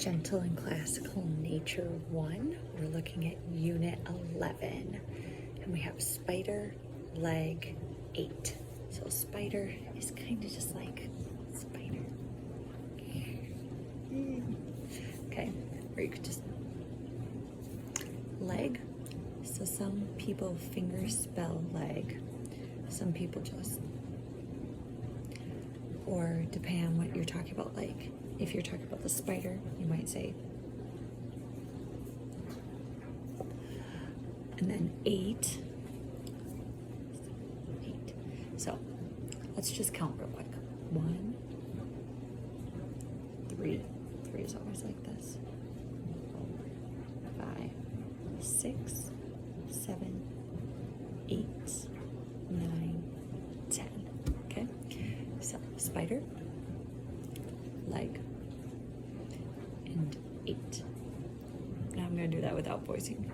Gentle and Classical Nature 1. We're looking at Unit 11. And we have spider, leg, 8. So spider is kind of just like spider. Okay, or you could just leg. So some people finger spell leg. Some people just, or depending on what you're talking about, like if you're talking about the spider, you might say. And then 8. So let's just count real quick. 1, 3. 3 is always like this. 5, 6, 7, 8, 9, 10. Okay? So spider, leg, and 8. Now I'm going to do that without voicing.